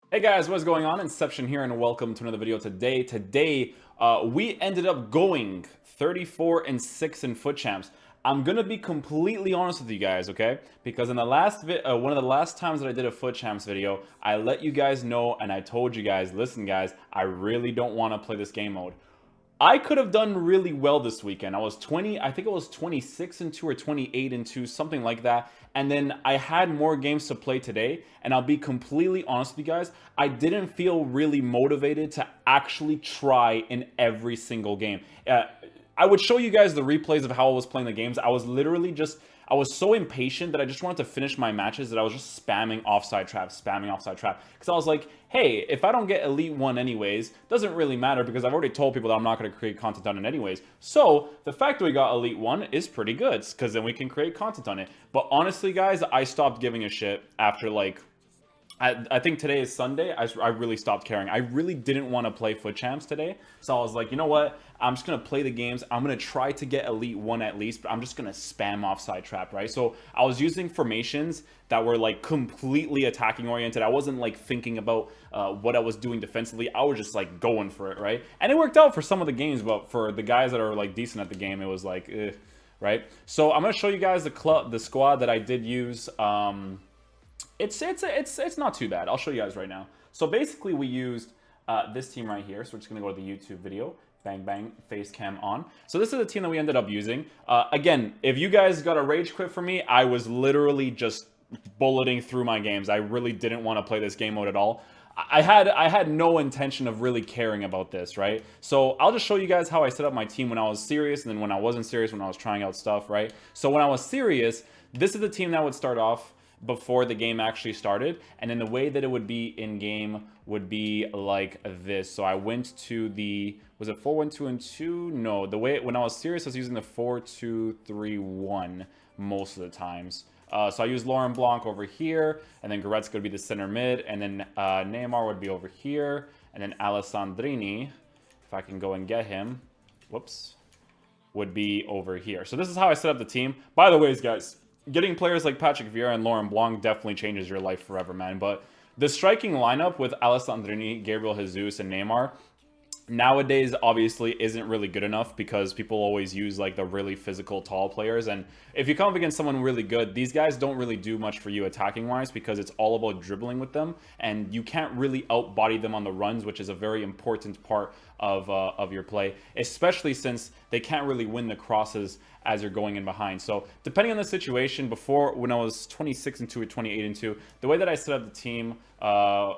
Hey guys, what's going on? Inception here, and welcome to another video today. We ended up going 34-6 in Futchamps. I'm gonna be completely honest with you guys, okay? Because in the one of the last times that I did a Futchamps video, I let you guys know and I told you guys, listen guys, I really don't want to play this game mode. I could have done really well this weekend. I was 20, I think it was 26-2 or 28-2, something like that. And then I had more games to play today. And I'll be completely honest with you guys, I didn't feel really motivated to actually try in every single game. I would show you guys the replays of how I was playing the games. I was so impatient that I just wanted to finish my matches that I was just spamming offside trap. Because I was like, hey, if I don't get Elite 1 anyways, doesn't really matter because I've already told people that I'm not going to create content on it anyways. So the fact that we got Elite 1 is pretty good because then we can create content on it. But honestly, guys, I stopped giving a shit after like I think today is Sunday. I really stopped caring. I really didn't want to play Futchamps today. So I was like, you know what? I'm just going to play the games. I'm going to try to get Elite 1 at least, but I'm just going to spam offside trap, right? So I was using formations that were like completely attacking oriented. I wasn't like thinking about what I was doing defensively. I was just like going for it, right? And it worked out for some of the games, but for the guys that are like decent at the game, it was like, right? So I'm going to show you guys the squad that I did use. It's not too bad. I'll show you guys right now. So basically we used this team right here. So we're just going to go to the YouTube video. Bang, bang, face cam on. So this is the team that we ended up using. Again, if you guys got a rage quit from me, I was literally just bulleting through my games. I really didn't want to play this game mode at all. I had no intention of really caring about this, right? So I'll just show you guys how I set up my team when I was serious and then when I wasn't serious, when I was trying out stuff, right? So when I was serious, this is the team that would start off before the game actually started, and then the way that it would be in game would be like this. So I went to the, was it 4-1-2-2? No, the way when I was serious I was using the 4-2-3-1 most of the times. So I used Laurent Blanc over here, and then Goretzka would be the center mid, and then Neymar would be over here, and then Alessandrini, if I can go and get him, whoops, would be over here. So this is how I set up the team. By the way, guys, getting players like Patrick Vieira and Laurent Blanc definitely changes your life forever, man. But the striking lineup with Alessandrini, Gabriel Jesus, and Neymar nowadays obviously isn't really good enough because people always use like the really physical tall players, and if you come up against someone really good, these guys don't really do much for you attacking wise because it's all about dribbling with them, and you can't really outbody them on the runs, which is a very important part of your play, especially since they can't really win the crosses as you're going in behind. So depending on the situation, before when I was 26-2 or 28-2, the way that I set up the team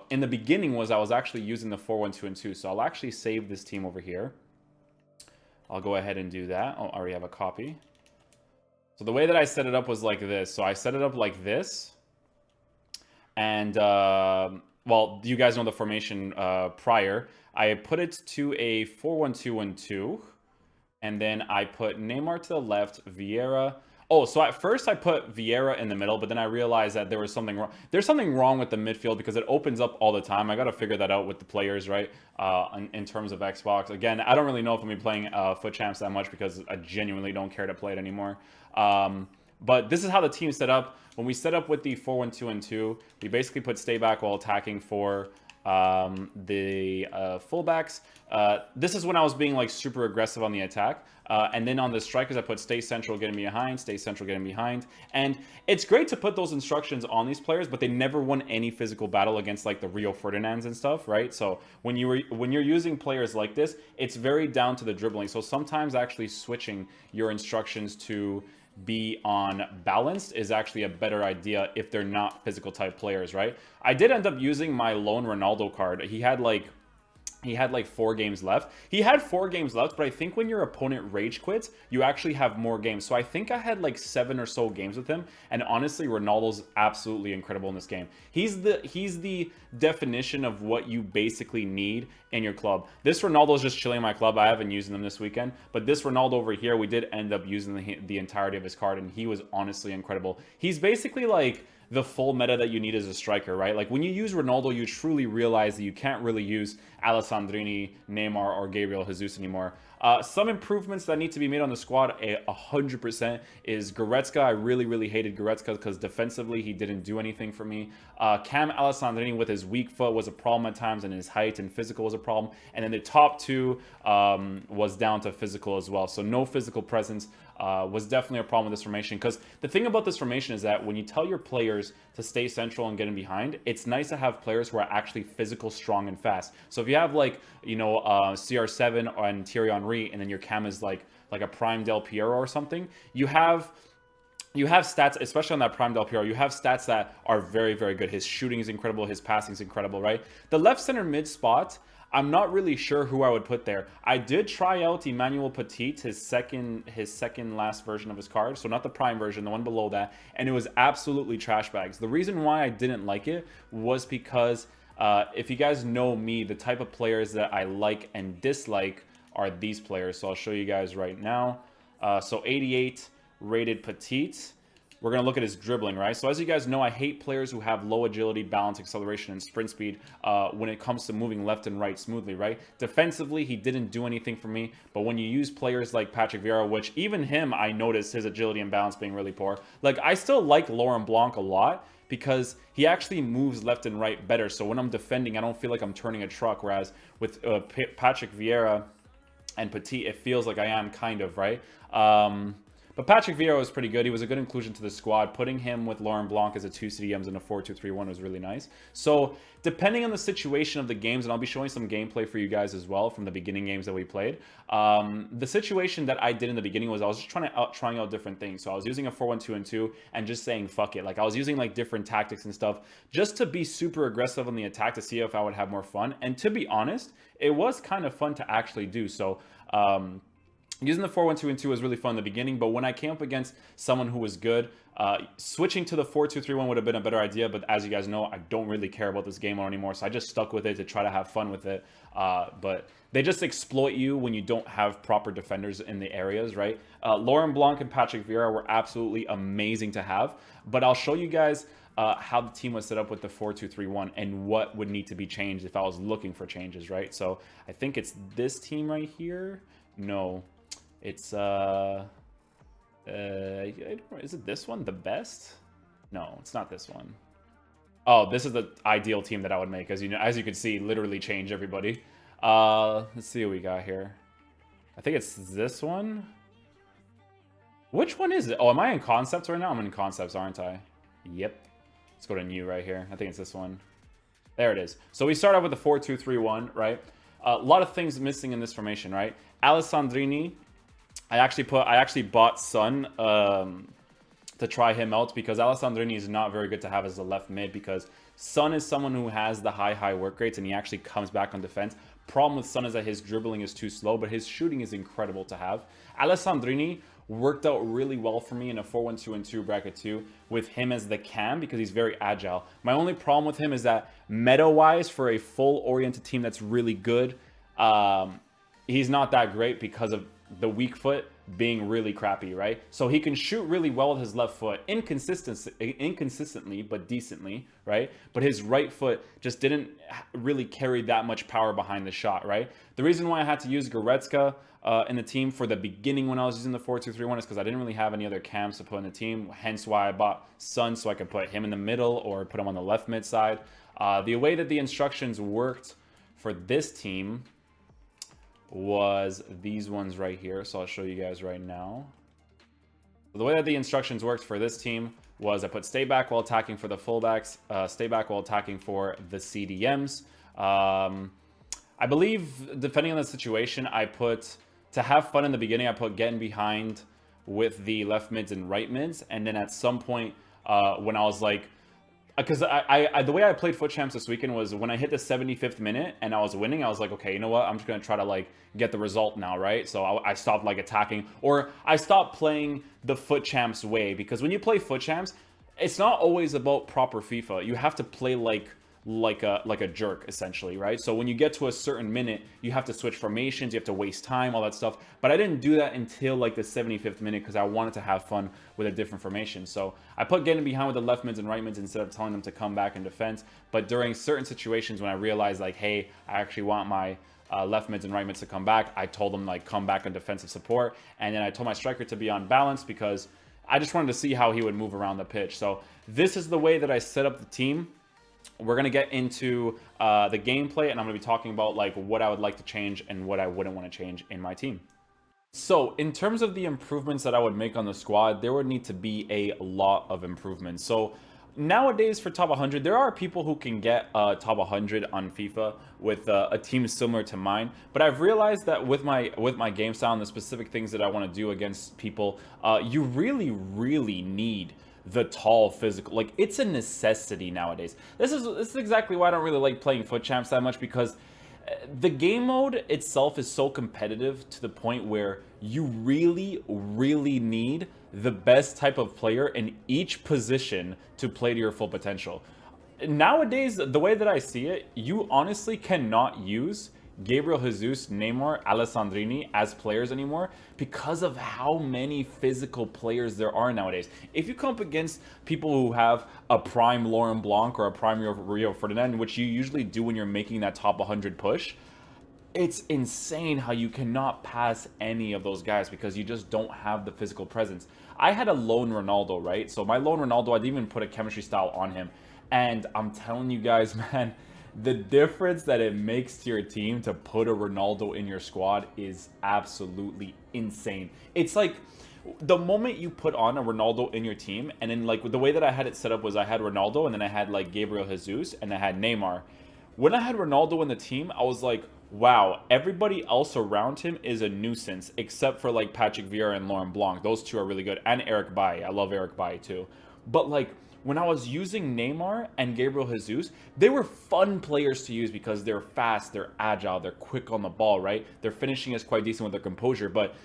in the beginning was I was actually using the 4-1-2-2. So I'll actually save this team over here. I'll go ahead and do that. Oh, I already have a copy. So the way that I set it up was like this. So I set it up like this. And, well, you guys know the formation prior. I put it to a 4-1-2-1-2. And then I put Neymar to the left, Vieira. Oh, so at first I put Vieira in the middle, but then I realized that there was something wrong. There's something wrong with the midfield because it opens up all the time. I got to figure that out with the players, right? In terms of Xbox. Again, I don't really know if I'm going to be playing Futchamps that much because I genuinely don't care to play it anymore. But this is how the team set up. When we set up with the 4-1-2-2, we basically put stay back while attacking for the fullbacks. This is when I was being like super aggressive on the attack, and then on the strikers I put stay central, getting behind, stay central, getting behind. And it's great to put those instructions on these players, but they never won any physical battle against like the Rio Ferdinands and stuff, right? So when you're using players like this, it's very down to the dribbling. So sometimes actually switching your instructions to be on balanced is actually a better idea if they're not physical type players, right? I did end up using my lone Ronaldo card. He had like 4 games left. He had 4 games left, but I think when your opponent rage quits, you actually have more games. So I think I had like 7 or so games with him. And honestly, Ronaldo's absolutely incredible in this game. He's the definition of what you basically need in your club. This Ronaldo's just chilling in my club. I haven't used him this weekend, but this Ronaldo over here, we did end up using the entirety of his card, and he was honestly incredible. He's basically like the full meta that you need as a striker, right? Like when you use Ronaldo, you truly realize that you can't really use Alessandrini, Neymar, or Gabriel Jesus anymore. Some improvements that need to be made on the squad, 100%, is Goretzka. I really hated Goretzka because defensively he didn't do anything for me. Cam Alessandrini with his weak foot was a problem at times, and his height and physical was a problem. And then the top two was down to physical as well. So no physical presence was definitely a problem with this formation. Because the thing about this formation is that when you tell your players to stay central and get in behind, it's nice to have players who are actually physical, strong, and fast. So if you have like, you know, CR7 and Thierry Henry, and then your cam is like a prime Del Piero or something, you have stats, especially on that prime Del Piero, you have stats that are very good. His shooting is incredible, his passing is incredible, right? The left center mid spot, I'm not really sure who I would put there. I did try out Emmanuel Petit, his second last version of his card, so not the prime version, the one below that, and it was absolutely trash bags. The reason why I didn't like it was because if you guys know me, the type of players that I like and dislike are these players. So I'll show you guys right now. So 88 rated Petite. We're going to look at his dribbling, right? So as you guys know, I hate players who have low agility, balance, acceleration, and sprint speed when it comes to moving left and right smoothly, right? Defensively, he didn't do anything for me. But when you use players like Patrick Vieira, which even him, I noticed his agility and balance being really poor. Like, I still like Laurent Blanc a lot because he actually moves left and right better. So when I'm defending, I don't feel like I'm turning a truck. Whereas with Patrick Vieira and Petit, it feels like I am kind of, right? But Patrick Vieira was pretty good. He was a good inclusion to the squad. Putting him with Laurent Blanc as a 2 CDMs and a 4-2-3-1 was really nice. So depending on the situation of the games, and I'll be showing some gameplay for you guys as well from the beginning games that we played. The situation that I did in the beginning was I was just trying out different things. So I was using a 4-1-2-2 and just saying fuck it. Like I was using like different tactics and stuff just to be super aggressive on the attack to see if I would have more fun. And to be honest, it was kind of fun to actually do. So using the 4-1-2-2 was really fun in the beginning, but when I came up against someone who was good, switching to the 4-2-3-1 would have been a better idea, but as you guys know, I don't really care about this game mode anymore, so I just stuck with it to try to have fun with it. But they just exploit you when you don't have proper defenders in the areas, right? Laurent Blanc and Patrick Vieira were absolutely amazing to have, but I'll show you guys how the team was set up with the 4-2-3-1 and what would need to be changed if I was looking for changes, right? So I think it's this team right here. No. It's is it this one, the best? No, it's not this one. Oh, this is the ideal team that I would make, as you know, as you can see, literally change everybody. Let's see what we got here. I think it's this one. Which one is it? Oh, am I in concepts right now? I'm in concepts, aren't I? Yep. Let's go to new right here. I think it's this one. There it is. So we start out with the 4-2-3-1, right? A lot of things missing in this formation, right? Alessandrini. I actually bought Son to try him out because Alessandrini is not very good to have as a left mid because Son is someone who has the high work rates and he actually comes back on defense. Problem with Son is that his dribbling is too slow, but his shooting is incredible to have. Alessandrini worked out really well for me in a 4-1-2-2 bracket 2 with him as the cam because he's very agile. My only problem with him is that meta-wise for a full-oriented team that's really good, he's not that great because of the weak foot being really crappy, right? So he can shoot really well with his left foot, inconsistently, but decently, right? But his right foot just didn't really carry that much power behind the shot, right? The reason why I had to use Goretzka in the team for the beginning when I was using the 4-2-3-1 is because I didn't really have any other cams to put in the team, hence why I bought Son so I could put him in the middle or put him on the left mid side. The way that the instructions worked for this team was these ones right here. So I'll show you guys right now. The way that the instructions worked for this team was I put stay back while attacking for the fullbacks, stay back while attacking for the CDMs. I believe, depending on the situation, I put, to have fun in the beginning, I put getting behind with the left mids and right mids. And then at some point, when I was like, because the way I played Futchamps this weekend was when I hit the 75th minute and I was winning, I was like, okay, you know what? I'm just going to try to like get the result now, right? So I stopped like attacking, or I stopped playing the Futchamps way, because when you play Futchamps, it's not always about proper FIFA. You have to play like like a jerk, essentially, right? So when you get to a certain minute, you have to switch formations, you have to waste time, all that stuff. But I didn't do that until like the 75th minute because I wanted to have fun with a different formation. So I put getting behind with the left mids and right mids instead of telling them to come back in defense. But during certain situations when I realized like, hey, I actually want my left mids and right mids to come back, I told them like come back on defensive support. And then I told my striker to be on balance because I just wanted to see how he would move around the pitch. So this is the way that I set up the team. We're going to get into the gameplay, and I'm going to be talking about like what I would like to change and what I wouldn't want to change in my team. So in terms of the improvements that I would make on the squad, there would need to be a lot of improvements. So nowadays for top 100, there are people who can get top 100 on FIFA with a team similar to mine. But I've realized that with my game style and the specific things that I want to do against people, you really need the tall physical. Like, it's a necessity nowadays. This is exactly why I don't really like playing Futchamps that much, because the game mode itself is so competitive to the point where you really need the best type of player in each position to play to your full potential. Nowadays, the way that I see it, you honestly cannot use Gabriel Jesus, Neymar, Alessandrini as players anymore because of how many physical players there are nowadays. If you come up against people who have a prime Laurent Blanc or a prime Rio Ferdinand, which you usually do when you're making that top 100 push, it's insane how you cannot pass any of those guys because you just don't have the physical presence. I had a lone Ronaldo, right? So my lone Ronaldo, I didn't even put a chemistry style on him. And I'm telling you guys, man, the difference that it makes to your team to put a Ronaldo in your squad is absolutely insane. It's like the moment you put on a Ronaldo in your team, and then like the way that I had it set up was I had Ronaldo and then I had like Gabriel Jesus and I had Neymar. When I had Ronaldo in the team, I was like, wow, everybody else around him is a nuisance except for like Patrick Vieira and Laurent Blanc. Those two are really good. And Eric Bailly. I love Eric Bailly too. But like, when I was using Neymar and Gabriel Jesus, they were fun players to use because they're fast, they're agile, they're quick on the ball, right? Their finishing is quite decent with their composure. But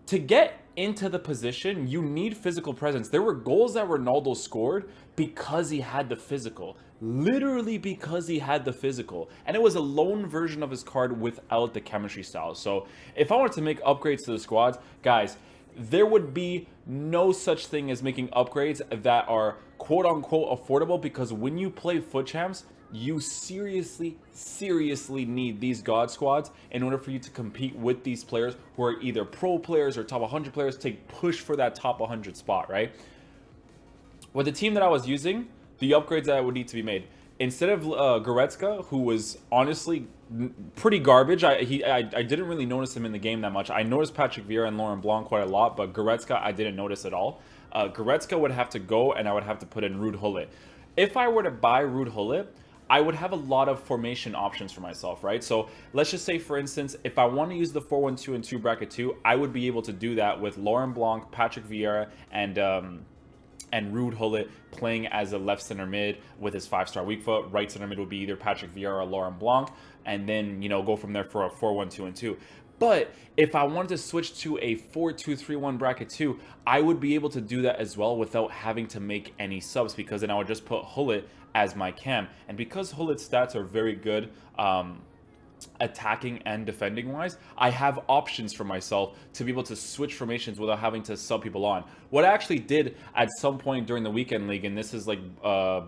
to get into the position, you need physical presence. There were goals that Ronaldo scored because he had the physical. Literally because he had the physical. And it was a lone version of his card without the chemistry style. So if I wanted to make upgrades to the squads, guys, there would be no such thing as making upgrades that are quote-unquote affordable, because when you play Futchamps, you seriously need these god squads in order for you to compete with these players who are either pro players or top 100 players to push for that top 100 spot, right? With the team that I was using, the upgrades that would need to be made, instead of Goretzka, who was honestly pretty garbage, I didn't really notice him in the game that much. I noticed Patrick Vieira and Laurent Blanc quite a lot, but Goretzka I didn't notice at all. Goretzka would have to go, and I would have to put in Ruud Gullit. If I were to buy Ruud Gullit, I would have a lot of formation options for myself, right? So let's just say, for instance, if I want to use the 4-1-2 and 2 bracket 2, I would be able to do that with Laurent Blanc, Patrick Vieira, and Ruud Gullit playing as a left center mid with his 5-star weak foot. Right center mid would be either Patrick Vieira or Laurent Blanc, and then, you know, go from there for a 4-1-2 and 2. But if I wanted to switch to a 4-2-3-1 bracket 2, I would be able to do that as well without having to make any subs, because then I would just put Gullit as my cam. And because Gullit's stats are very good, attacking and defending wise, I have options for myself to be able to switch formations without having to sub people on. What I actually did at some point during the weekend league, and this is like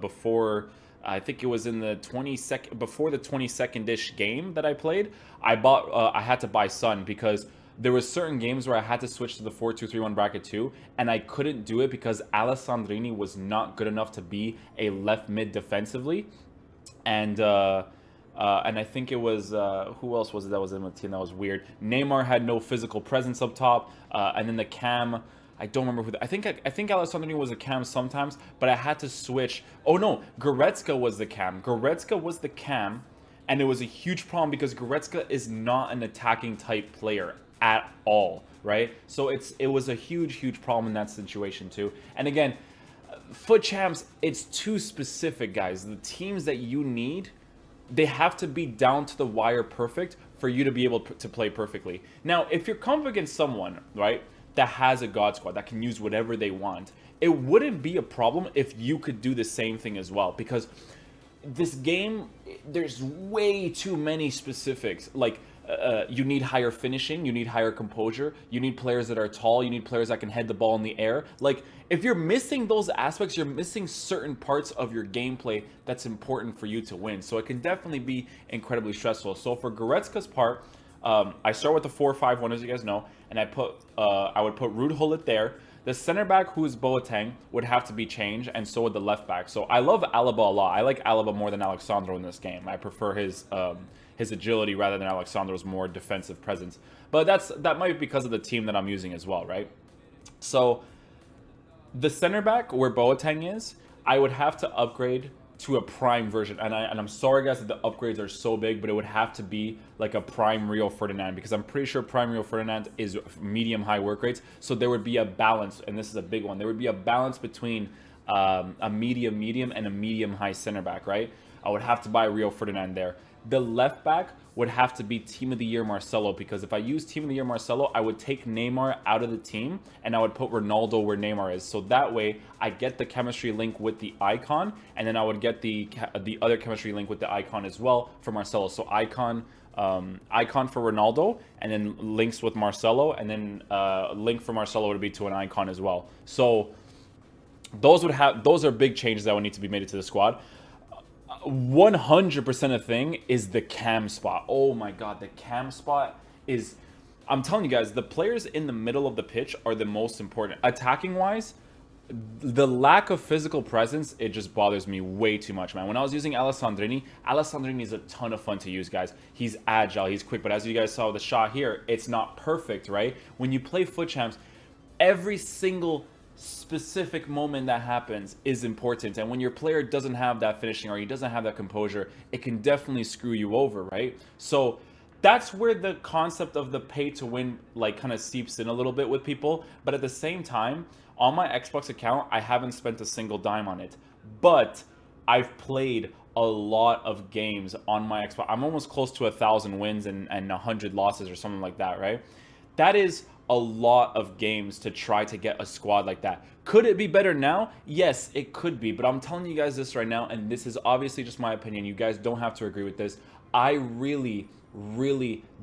before, I think it was in the 22nd, before the 22nd-ish game that I played, I had to buy Sun because there was certain games where I had to switch to the 4-2-3-1 bracket 2, and I couldn't do it because Alessandrini was not good enough to be a left mid defensively. And I think it was, who else was it that was in the team that was weird? Neymar had no physical presence up top, and then the cam, I don't remember who. I think Alessandrini was a cam sometimes, but I had to switch. Oh no, Goretzka was the cam. Goretzka was the cam, and it was a huge problem because Goretzka is not an attacking type player at all, right? So it was a huge problem in that situation too. And again, Futchamps, it's too specific, guys. The teams that you need, they have to be down to the wire perfect for you to be able to play perfectly. Now, if you're coming against someone, right, that has a god squad that can use whatever they want, it wouldn't be a problem if you could do the same thing as well, because this game, there's way too many specifics. Like, you need higher finishing, you need higher composure, you need players that are tall, you need players that can head the ball in the air. Like, if you're missing those aspects, you're missing certain parts of your gameplay that's important for you to win. So it can definitely be incredibly stressful. So for Goretzka's part, I start with the 4-5-1, as you guys know, and I would put Ruud Gullit there. The center back, who is Boateng, would have to be changed, and so would the left back. So I love Alaba a lot. I like Alaba more than Alexandro in this game. I prefer his agility rather than Alexandro's more defensive presence. But that might be because of the team that I'm using as well, right? So the center back, where Boateng is, I would have to upgrade to a prime version. And I'm sorry, guys, that the upgrades are so big, but it would have to be like a prime Rio Ferdinand, because I'm pretty sure prime Rio Ferdinand is medium-high work rates. So there would be a balance, and this is a big one. There would be a balance between a medium and a medium-high center back, right? I would have to buy Rio Ferdinand there. The left back would have to be Team of the Year Marcelo, because if I use Team of the Year Marcelo, I would take Neymar out of the team and I would put Ronaldo where Neymar is. So that way I get the chemistry link with the icon, and then I would get the other chemistry link with the icon as well for Marcelo. So icon for Ronaldo, and then links with Marcelo, and then link for Marcelo would be to an icon as well. So those are big changes that would need to be made into the squad. 100% a thing is the cam spot. Oh my god, the cam spot is... I'm telling you guys, the players in the middle of the pitch are the most important. Attacking wise, the lack of physical presence, it just bothers me way too much, man. When I was using Alessandrini is a ton of fun to use, guys. He's agile, he's quick, but as you guys saw with the shot here, it's not perfect, right? When you play Futchamps, every single specific moment that happens is important, and when your player doesn't have that finishing or he doesn't have that composure, it can definitely screw you over, right? So that's where the concept of the pay to win like kind of seeps in a little bit with people. But at the same time, on my Xbox account, I haven't spent a single dime on it, but I've played a lot of games on my Xbox. I'm almost close to 1,000 wins and 100 losses or something like that, right? That is a lot of games to try to get a squad like that. Could it be better now? Yes, it could be, but I'm telling you guys this right now, and this is obviously just my opinion. You guys don't have to agree with this. I really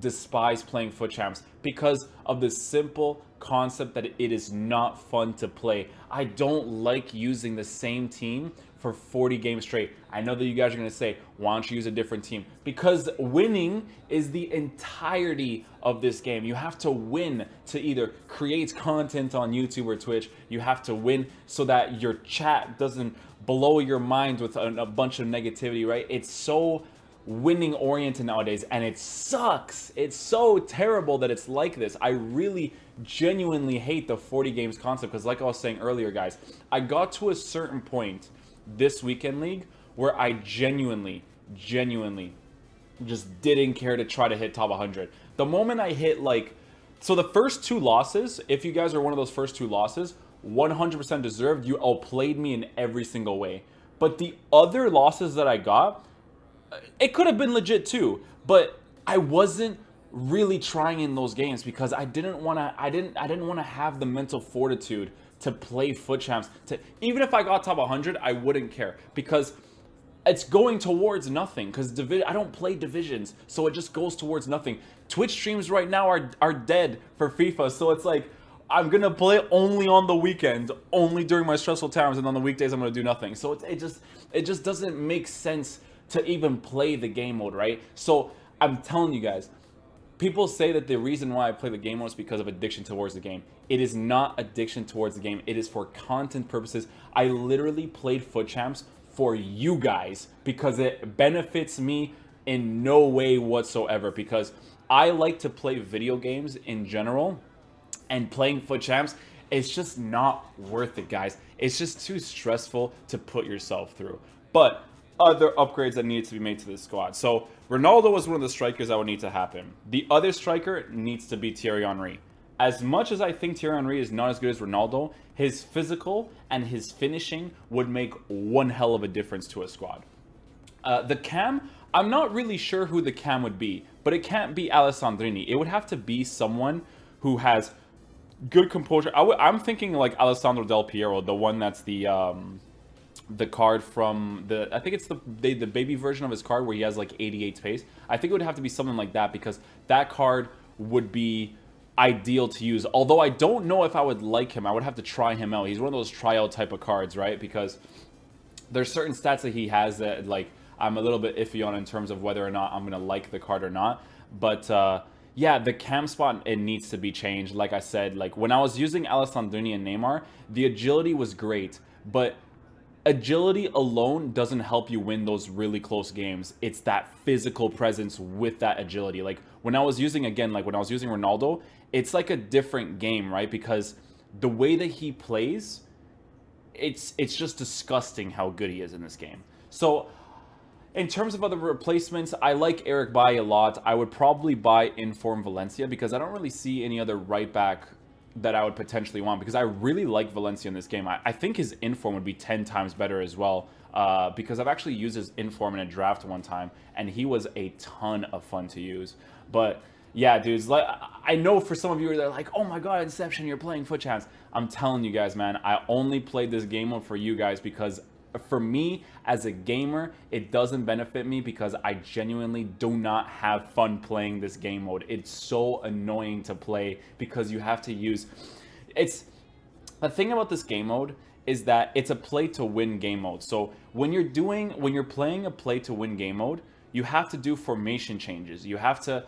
despise playing Futchamps because of the simple concept that it is not fun to play. I don't like using the same team for 40 games straight. I know that you guys are going to say, why don't you use a different team? Because winning is the entirety of this game. You have to win to either create content on YouTube or Twitch. You have to win so that your chat doesn't blow your mind with a bunch of negativity, right? It's so winning oriented nowadays, and it sucks. It's so terrible that it's like this. I really genuinely hate the 40 games concept, because like I was saying earlier, guys, I got to a certain point this weekend league where I genuinely just didn't care to try to hit top 100. The moment I hit so the first two losses, if you guys are one of those first two losses, 100% deserved. You outplayed me in every single way. But the other losses that I got, it could have been legit too, but I wasn't really trying in those games because I didn't want to have the mental fortitude to play Futchamps. Even if I got top 100, I wouldn't care, because it's going towards nothing, because I don't play divisions, so it just goes towards nothing. Twitch streams right now are dead for FIFA, so it's like I'm gonna play only on the weekend, only during my stressful times, and on the weekdays I'm gonna do nothing. So it just doesn't make sense to even play the game mode, right? So I'm telling you guys, people say that the reason why I play the game mode is because of addiction towards the game. It is not addiction towards the game. It is for content purposes. I literally played Futchamps for you guys because it benefits me in no way whatsoever, because I like to play video games in general, and playing Futchamps, it's just not worth it, guys. It's just too stressful to put yourself through. But other upgrades that needed to be made to this squad. So Ronaldo was one of the strikers that would need to happen. The other striker needs to be Thierry Henry. As much as I think Thierry Henry is not as good as Ronaldo, his physical and his finishing would make one hell of a difference to a squad. The cam, I'm not really sure who the cam would be, but it can't be Alessandrini. It would have to be someone who has good composure. I'm thinking like Alessandro Del Piero, the one that's the the card from the, I think it's the baby version of his card where he has like 88 pace. I think it would have to be something like that, because that card would be ideal to use. Although I don't know if I would like him. I would have to try him out. He's one of those tryout type of cards, right? Because there's certain stats that he has that like I'm a little bit iffy on in terms of whether or not I'm gonna like the card or not. But yeah, the cam spot, it needs to be changed. Like I said, like when I was using Alessandrini and Neymar, the agility was great, but agility alone doesn't help you win those really close games. It's that physical presence with that agility. Like when I was using, again, like when I was using Ronaldo, it's like a different game, right? Because the way that he plays, it's just disgusting how good he is in this game. So in terms of other replacements, I like Eric Bailly a lot. I would probably buy Inform Valencia, because I don't really see any other right back that I would potentially want, because I really like Valencia in this game. I think his Inform would be 10 times better as well, because I've actually used his Inform in a draft one time, and he was a ton of fun to use. But yeah, dudes, like, I know for some of you they're like, oh my god, Inception, you're playing Futchamps. I'm telling you guys, man, I only played this game mode for you guys, because for me as a gamer, it doesn't benefit me, because I genuinely do not have fun playing this game mode. It's so annoying to play, because you have to use, it's the thing about this game mode is that it's a play to win game mode. So when you're playing a play to win game mode, you have to do formation changes. You have to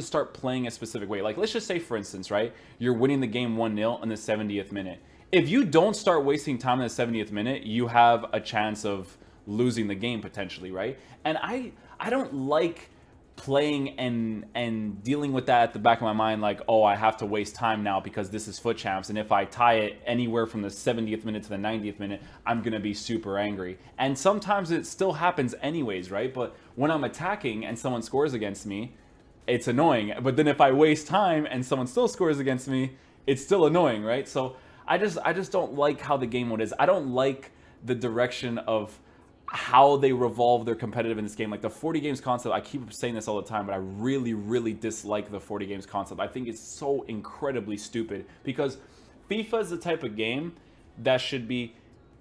start playing a specific way. Like, let's just say, for instance, right, you're winning the game 1-0 in the 70th minute. If you don't start wasting time in the 70th minute, you have a chance of losing the game potentially, right? And I don't like playing and dealing with that at the back of my mind, like, oh, I have to waste time now because this is Futchamps, and if I tie it anywhere from the 70th minute to the 90th minute, I'm gonna be super angry. And sometimes it still happens anyways, right? But when I'm attacking and someone scores against me, it's annoying. But then if I waste time and someone still scores against me, it's still annoying, right? So I just don't like how the game mode is. I don't like the direction of how they revolve their competitive in this game. Like the 40 games concept, I keep saying this all the time, but I really, really dislike the 40 games concept. I think it's so incredibly stupid, because FIFA is the type of game that should be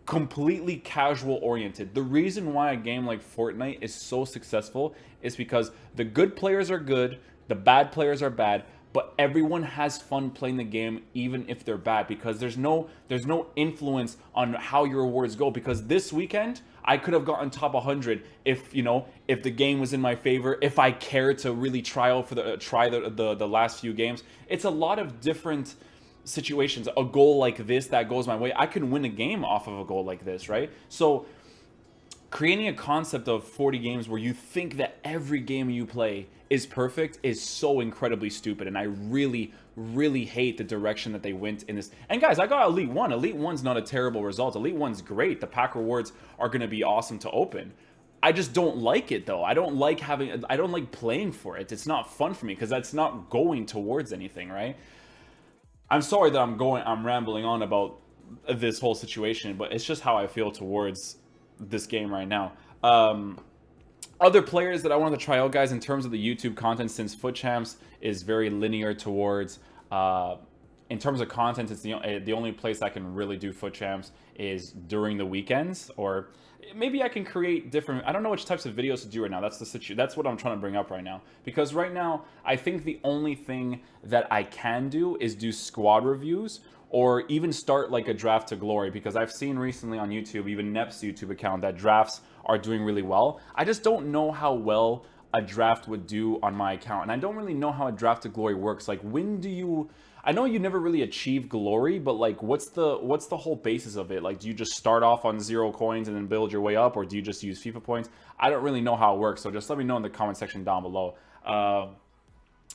completely casual oriented. The reason why a game like Fortnite is so successful is because the good players are good, the bad players are bad, but everyone has fun playing the game even if they're bad, because there's no influence on how your rewards go. Because this weekend I could have gotten top 100 if the game was in my favor, if I cared to really try the last few games. It's a lot of different situations. A goal like this that goes my way, I can win a game off of a goal like this, right? So creating a concept of 40 games where you think that every game you play is perfect is so incredibly stupid, and I really, really hate the direction that they went in this. And guys, I got Elite 1. Elite 1's not a terrible result. Elite 1's great. The pack rewards are going to be awesome to open. I just don't like it, though. I don't like playing for it. It's not fun for me, because that's not going towards anything, right? I'm sorry that I'm rambling on about this whole situation, but it's just how I feel towards this game right now. Other players that I wanted to try out, guys, in terms of the YouTube content, since Futchamps is very linear towards, in terms of content, it's the only place I can really do Futchamps is during the weekends, or maybe I can create different, I don't know which types of videos to do right now. That's what I'm trying to bring up right now, because right now I think the only thing that I can do is do squad reviews, or even start like a draft to glory, because I've seen recently on YouTube, even Nep's YouTube account, that drafts are doing really well. I just don't know how well a draft would do on my account, and I don't really know how a draft to glory works. Like, when do you, I know you never really achieve glory, but like, what's the whole basis of it? Like, do you just start off on 0 coins and then build your way up, or do you just use FIFA points? I don't really know how it works, so just let me know in the comment section down below.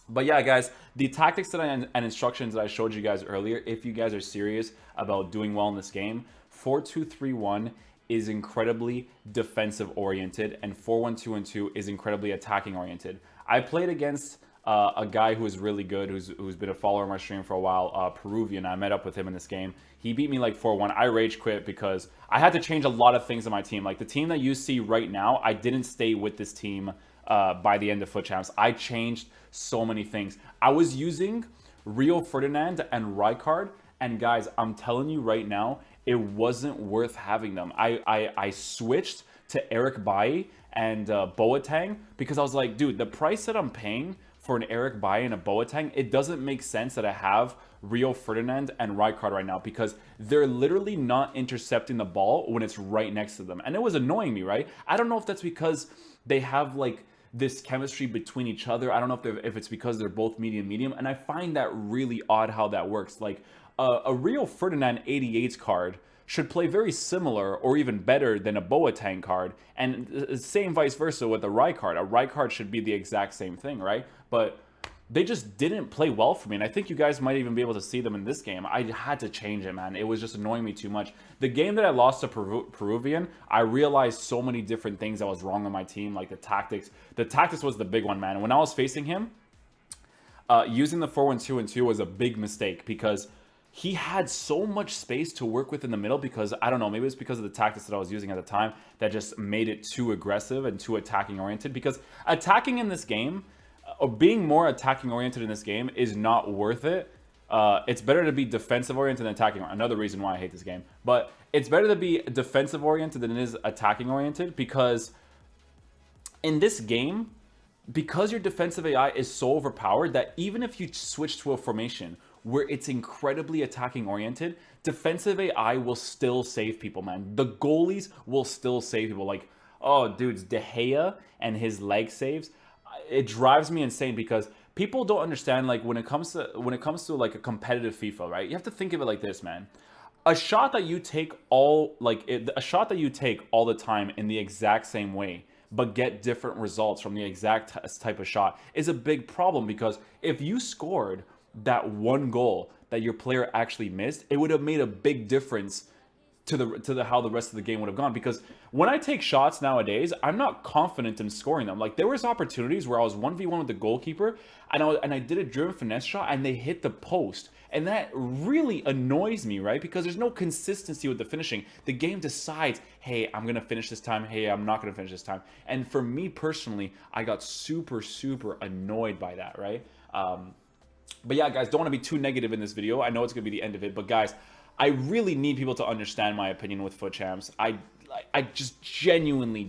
But yeah, guys, the tactics and instructions that I showed you guys earlier, if you guys are serious about doing well in this game, 4-2-3-1 is incredibly defensive oriented, and 4-1-2-1-2 is incredibly attacking oriented. I played against a guy who is really good, who's been a follower on my stream for a while, Peruvian. I met up with him in this game. He beat me like 4-1. I rage quit because I had to change a lot of things in my team. Like the team that you see right now, I didn't stay with this team by the end of Futchamps. I changed so many things. I was using Rio Ferdinand and Rijkaard, and guys, I'm telling you right now, it wasn't worth having them. I switched to Eric Bailly and Boateng because I was like, dude, the price that I'm paying for an Eric Bailly and a Boateng, it doesn't make sense that I have Rio Ferdinand and Rijkaard right now because they're literally not intercepting the ball when it's right next to them. And it was annoying me, right? I don't know if that's because they have like this chemistry between each other. I don't know if it's because they're both medium, and I find that really odd how that works. Like a Rio Ferdinand 88s card should play very similar or even better than a Boateng card, and same vice versa with a Rijkaard. A Rijkaard should be the exact same thing, right? But they just didn't play well for me, and I think you guys might even be able to see them in this game. I had to change it, man. It was just annoying me too much. The game that I lost to Peruvian, I realized so many different things that was wrong on my team, like the tactics. The tactics was the big one, man. When I was facing him, using the 4-1-2-2 was a big mistake because he had so much space to work with in the middle because, I don't know, maybe it's because of the tactics that I was using at the time that just made it too aggressive and too attacking oriented. Because attacking in this game, or being more attacking oriented in this game is not worth it. It's better to be defensive oriented than attacking. Another reason why I hate this game. But it's better to be defensive oriented than it is attacking oriented because in this game, because your defensive AI is so overpowered that even if you switch to a formation where it's incredibly attacking oriented, defensive AI will still save people, man. The goalies will still save people. Like, oh, dudes, De Gea and his leg saves, it drives me insane because people don't understand, like, when it comes to like a competitive FIFA, right? You have to think of it like this, man. A shot that you take all the time in the exact same way, but get different results from the exact type of shot is a big problem because if you scored that one goal that your player actually missed, it would have made a big difference to the how the rest of the game would have gone. Because when I take shots nowadays, I'm not confident in scoring them. Like, there was opportunities where I was 1v1 with the goalkeeper and I did a driven finesse shot and they hit the post. And that really annoys me, right? Because there's no consistency with the finishing. The game decides, hey, I'm going to finish this time. Hey, I'm not going to finish this time. And for me personally, I got super, super annoyed by that, right? But yeah, guys, don't want to be too negative in this video. I know it's going to be the end of it. But guys, I really need people to understand my opinion with Futchamps. I just genuinely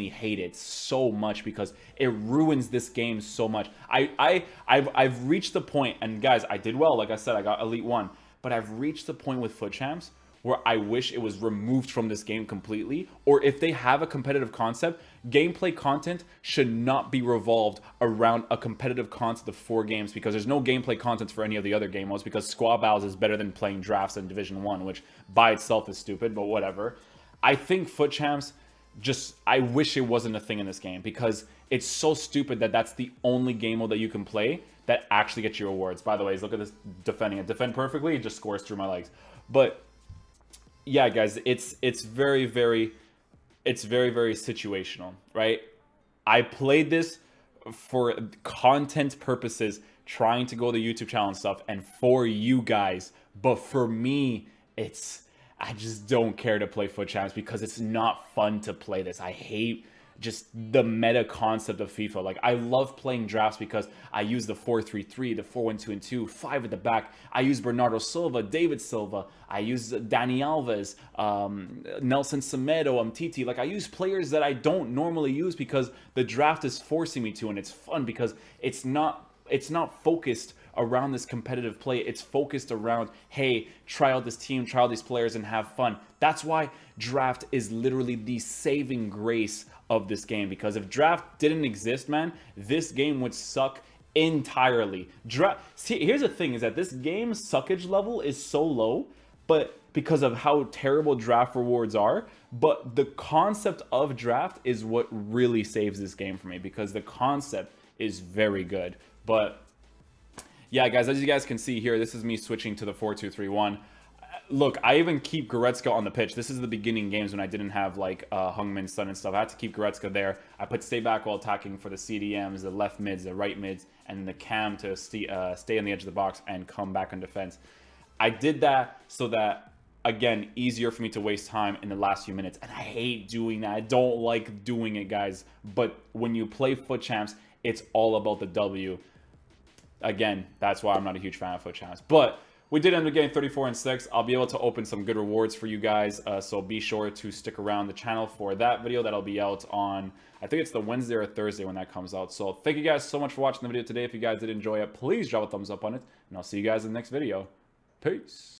hate it so much because it ruins this game so much. I've reached the point, and guys, I did well. Like I said, I got Elite 1. But I've reached the point with Futchamps where I wish it was removed from this game completely. Or if they have a competitive concept, gameplay content should not be revolved around a competitive concept of 4 games because there's no gameplay content for any of the other game modes because squad battles is better than playing drafts in Division 1, which by itself is stupid, but whatever. I think Futchamps I wish it wasn't a thing in this game because it's so stupid that that's the only game mode that you can play that actually gets you awards. By the way, look at this defending. It defend perfectly, it just scores through my legs. But yeah, guys, it's very situational, right? I played this for content purposes, trying to go the YouTube channel and stuff, and for you guys. But for me, I just don't care to play Futchamps because it's not fun to play this. I hate just the meta concept of FIFA. Like, I love playing drafts because I use the 4-3-3, the 4-1-2-2, 5 at the back. I use Bernardo Silva, David Silva. I use Dani Alves, Nelson Semedo, Umtiti. Like, I use players that I don't normally use because the draft is forcing me to, and it's fun because it's not focused around this competitive play. It's focused around, hey, try out this team, try out these players, and have fun. That's why draft is literally the saving grace of this game, because if draft didn't exist, man, this game would suck entirely. See, here's the thing, is that this game's suckage level is so low, but because of how terrible draft rewards are, but the concept of draft is what really saves this game for me, because the concept is very good. But yeah, guys, as you guys can see here, this is me switching to the 4-2-3-1. Look, I even keep Goretzka on the pitch. This is the beginning games when I didn't have, like, Heung-min Son and stuff. I had to keep Goretzka there. I put stay back while attacking for the CDMs, the left mids, the right mids, and the cam to stay on the edge of the box and come back on defense. I did that so that, again, easier for me to waste time in the last few minutes. And I hate doing that. I don't like doing it, guys. But when you play Futchamps, it's all about the W. Again, that's why I'm not a huge fan of Futchamps. But we did end up getting 34 and 6. I'll be able to open some good rewards for you guys, so be sure to stick around the channel for that video. That'll be out on, I think it's the Wednesday or Thursday when that comes out. So thank you guys so much for watching the video today. If you guys did enjoy it, please drop a thumbs up on it, and I'll see you guys in the next video. Peace.